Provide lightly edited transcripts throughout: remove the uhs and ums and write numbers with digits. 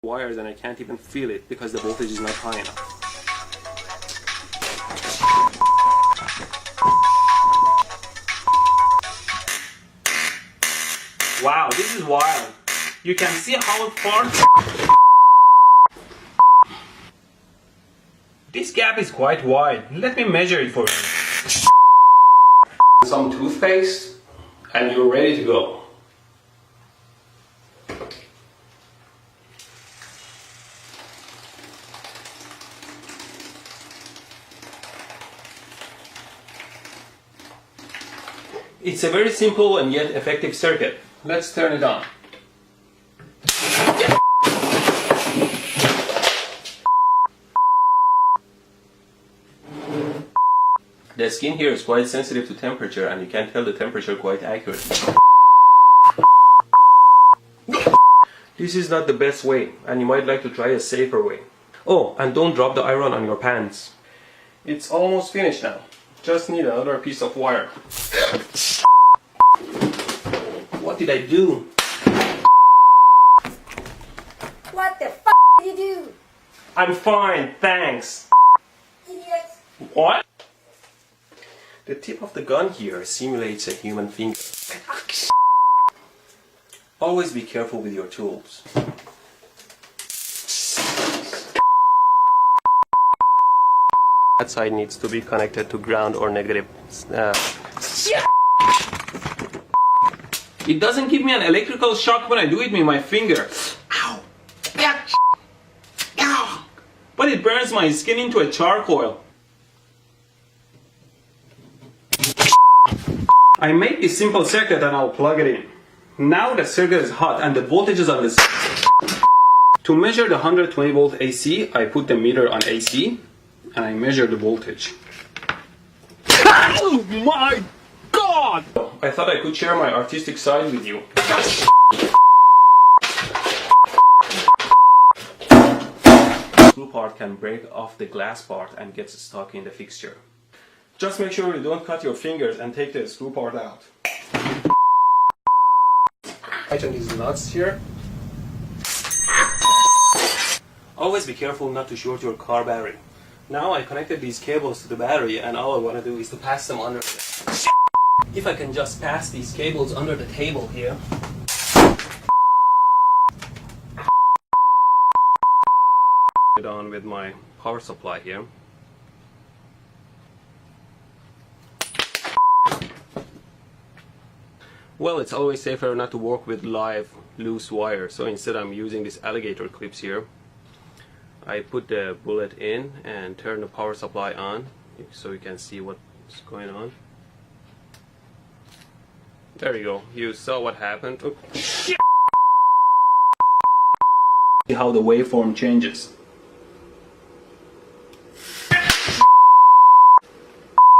wires and I can't even feel it because the voltage is not high enough. Wow, this is wild. You can see how far. This gap is quite wide. Let me measure it for you. Some toothpaste and you're ready to go. It's a very simple and yet effective circuit. Let's turn it on. The skin here is quite sensitive to temperature and you can tell the temperature quite accurately. This is not the best way and you might like to try a safer way. Oh, and don't drop the iron on your pants. It's almost finished now. Just need another piece of wire. What did I do? What the f*** did you do? I'm fine, thanks. Idiot. What? The tip of the gun here simulates a human finger. Always be careful with your tools. That side needs to be connected to ground or negative. It doesn't give me an electrical shock when I do it with my finger. Ow! Ow! But it burns my skin into a charcoal. I made this simple circuit and I'll plug it in. Now the circuit is hot and the voltage is on this. To measure the 120 volt AC, I put the meter on AC and I measure the voltage. Oh my God! I thought I could share my artistic side with you. The screw part can break off the glass part and gets stuck in the fixture. Just make sure you don't cut your fingers and take the screw part out. Tighten these nuts here. Always be careful not to short your car battery. Now I connected these cables to the battery and all I want to do is to pass them under it. If I can just pass these cables under the table here. It on with my power supply here. Well, it's always safer not to work with live loose wire, so instead I'm using these alligator clips here. I put the bullet in and turn the power supply on so you can see what's going on. There you go, you saw what happened. Oh, shit. See how the waveform changes.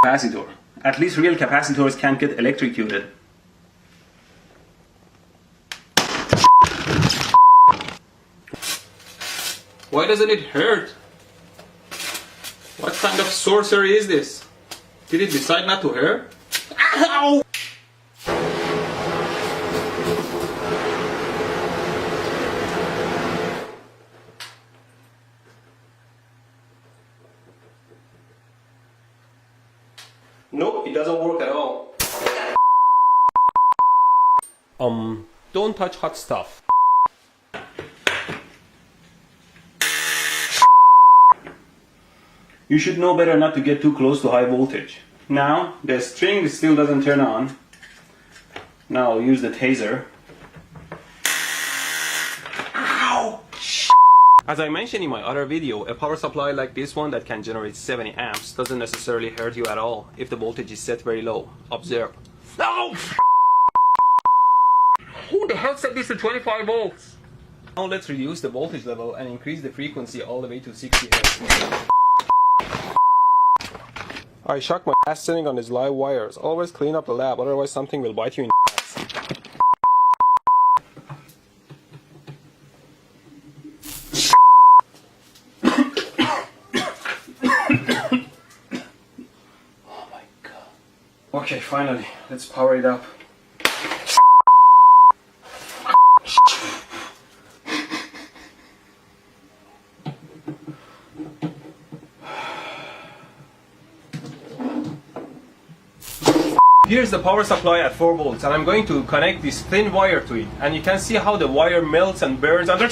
Capacitor. At least real capacitors can't get electrocuted. Why doesn't it hurt? What kind of sorcery is this? Did it decide not to hurt? Ow! Nope, it doesn't work at all. Don't touch hot stuff. You should know better not to get too close to high voltage. Now, the string still doesn't turn on. Now I'll use the taser. Ow! As I mentioned in my other video, a power supply like this one that can generate 70 amps doesn't necessarily hurt you at all if the voltage is set very low. Observe. No! Who the hell set this to 25 volts? Now let's reduce the voltage level and increase the frequency all the way to 60 Hz. I shocked my ass sitting on these live wires. Always clean up the lab, otherwise something will bite you in the ass. Oh my God. Okay, finally, let's power it up. Here's the power supply at 4 volts, and I'm going to connect this thin wire to it, and you can see how the wire melts and burns under.